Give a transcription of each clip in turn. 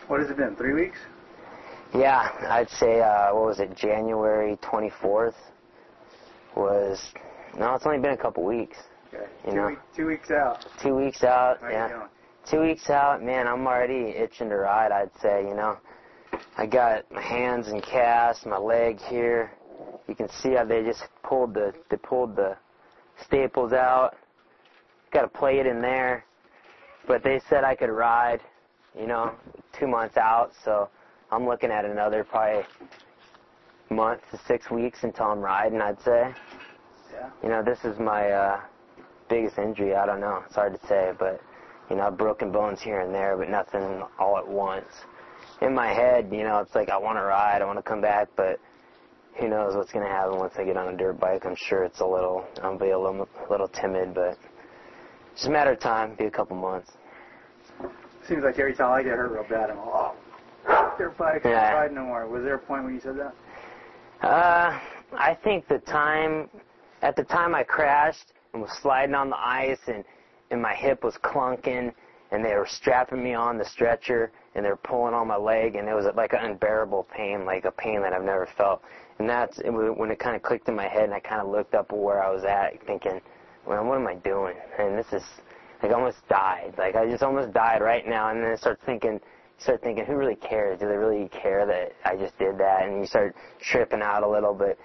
What has it been, 3 weeks? Yeah, I'd say, what was it, January 24th was, no, it's only been a couple weeks. Okay, you 2 weeks out. 2 weeks out, How yeah. you doing? 2 weeks out, man, I'm already itching to ride, I'd say, you know. I got my hands in cast, my leg here. You can see how they just pulled the staples out. Got a plate in there. But they said I could ride, you know, 2 months out, so I'm looking at another probably month to 6 weeks until I'm riding, I'd say. Yeah. You know, this is my biggest injury. I don't know. It's hard to say, but, you know, I've broken bones here and there, but nothing all at once. In my head, you know, it's like I want to ride, I want to come back, but who knows what's going to happen once I get on a dirt bike. I'm sure it's I'll be a little timid, but it's just a matter of time, be a couple months. Seems like every time I get hurt real bad, I'm like, oh, dirt bike, I can't ride no more. Was there a point when you said that? I think at the time I crashed and was sliding on the ice and my hip was clunking and they were strapping me on the stretcher and they were pulling on my leg and it was like an unbearable pain, like a pain that I've never felt. And when it kind of clicked in my head and I kind of looked up where I was at thinking, well, what am I doing? And this is, like, I almost died. Like, I just almost died right now. And then I start thinking, who really cares? Do they really care that I just did that? And you start tripping out a little bit.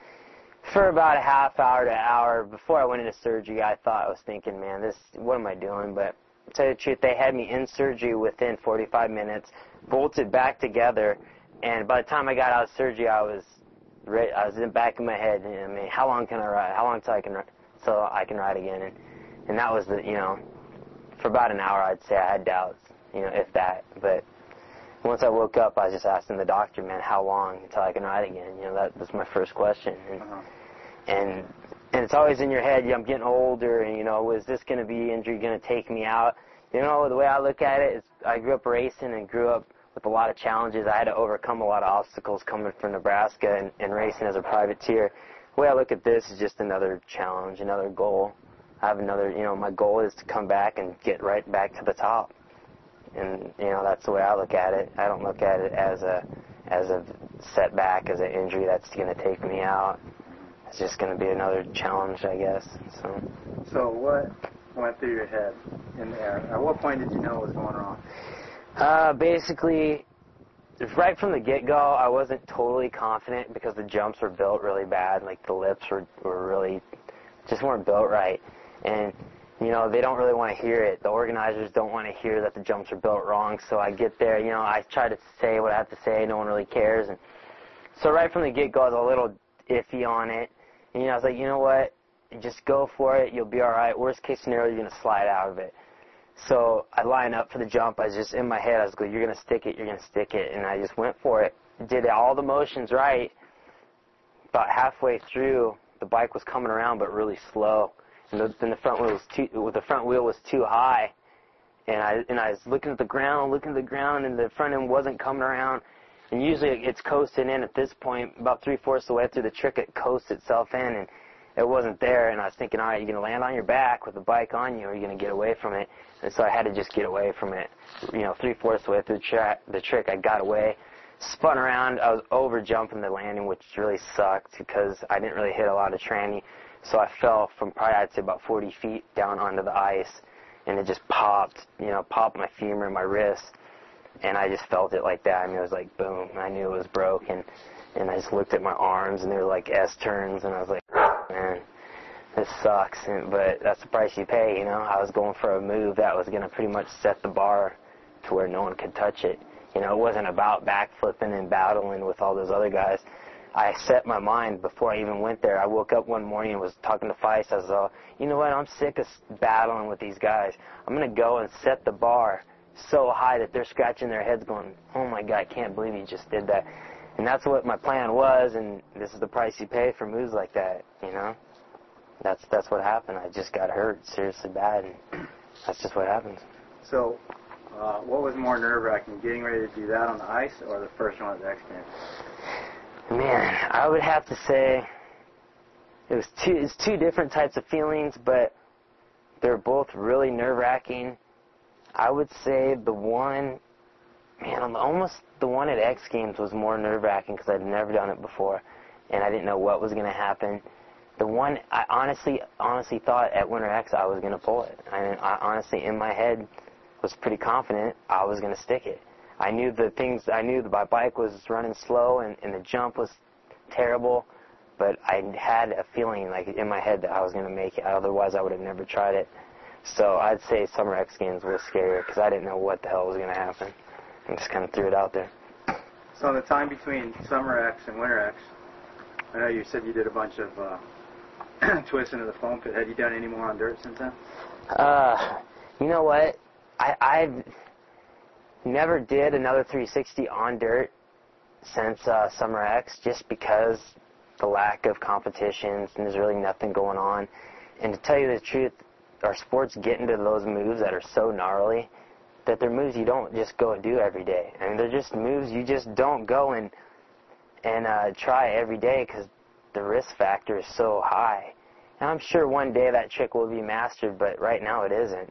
For about a half hour to an hour before I went into surgery, I was thinking, man, what am I doing? But to tell you the truth, they had me in surgery within 45 minutes, bolted back together. And by the time I got out of surgery, I was in the back of my head. I mean, how long can I ride? How long till I can ride again? And that was for about an hour, I'd say I had doubts, you know, if that. But once I woke up, I was just asking the doctor, man, how long until I can ride again? You know, that was my first question. And it's always in your head, I'm getting older, and, you know, is this going to be injury going to take me out? You know, the way I look at it is I grew up racing and grew up with a lot of challenges. I had to overcome a lot of obstacles coming from Nebraska and racing as a privateer. The way I look at this is just another challenge, another goal. I have another, you know, my goal is to come back and get right back to the top. And, you know, that's the way I look at it. I don't look at it as a setback, as an injury that's going to take me out. It's just going to be another challenge, I guess. So what went through your head in there? At what point did you know what was going wrong? Basically, right from the get-go, I wasn't totally confident because the jumps were built really bad. Like, the lips were really, just weren't built right. And, you know, they don't really want to hear it. The organizers don't want to hear that the jumps are built wrong. So I get there, you know, I try to say what I have to say. No one really cares. And so right from the get-go, I was a little iffy on it. And, you know, I was like, you know what? Just go for it. You'll be all right. Worst case scenario, you're going to slide out of it. So I line up for the jump. I was just in my head. I was going, you're going to stick it. You're going to stick it. And I just went for it. Did all the motions right. About halfway through, the bike was coming around, but really slow. And the front wheel was too high. And I was looking at the ground, and the front end wasn't coming around. And usually it's coasting in at this point. About 3/4 of the way through the trick, it coasts itself in, and it wasn't there. And I was thinking, all right, you're going to land on your back with the bike on you, or you're going to get away from it. And so I had to just get away from it. You know, 3/4 of the way through the trick, I got away, spun around. I was over jumping the landing, which really sucked because I didn't really hit a lot of tranny. So I fell from probably, I'd say, about 40 feet down onto the ice, and it just popped my femur and my wrist, and I just felt it like that. I mean, it was like, boom. I knew it was broken, and I just looked at my arms, and they were like S-turns, and I was like, man, this sucks, but that's the price you pay, you know. I was going for a move that was going to pretty much set the bar to where no one could touch it. You know, it wasn't about backflipping and battling with all those other guys. I set my mind before I even went there. I woke up one morning and was talking to Feist. I was all, you know what, I'm sick of battling with these guys. I'm going to go and set the bar so high that they're scratching their heads going, oh my God, I can't believe you just did that. And that's what my plan was, and this is the price you pay for moves like that, you know. That's what happened. I just got hurt seriously bad, and that's just what happens. So what was more nerve-wracking, getting ready to do that on the ice or the first one at the X Games? Man, I would have to say it's two different types of feelings, but they're both really nerve-wracking. I would say the one Man, almost the one at X Games was more nerve-wracking because I'd never done it before, and I didn't know what was going to happen. The one I honestly thought at Winter X I was going to pull it. I honestly, in my head, was pretty confident I was going to stick it. I knew my bike was running slow and the jump was terrible, but I had a feeling like in my head that I was going to make it. Otherwise, I would have never tried it. So I'd say Summer X Games was scarier because I didn't know what the hell was going to happen. I just kind of threw it out there. So in the time between Summer X and Winter X, I know you said you did a bunch of twists into the foam pit. Had you done any more on dirt since then? You know what? I've never did another 360 on dirt since Summer X, just because the lack of competitions and there's really nothing going on. And to tell you the truth, our sports get into those moves that are so gnarly that they're moves you don't just go and do every day. I mean, they're just moves you just don't go and try every day because the risk factor is so high. And I'm sure one day that trick will be mastered, but right now it isn't.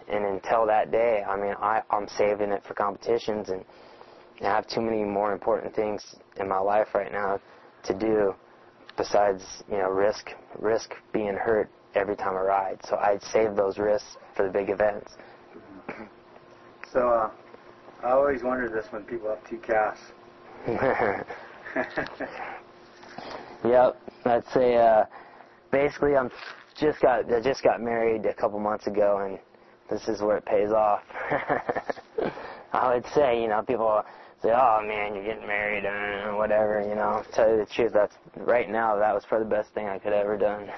And until that day, I mean, I'm saving it for competitions, and I have too many more important things in my life right now to do besides, risk being hurt every time I ride. So I'd save those risks for the big events. So I always wondered this when people have two casts. Yep, I'd say basically I just got married a couple months ago, and this is where it pays off. I would say, people say, "Oh man, you're getting married," or whatever. To tell you the truth, right now that was probably the best thing I could have ever done.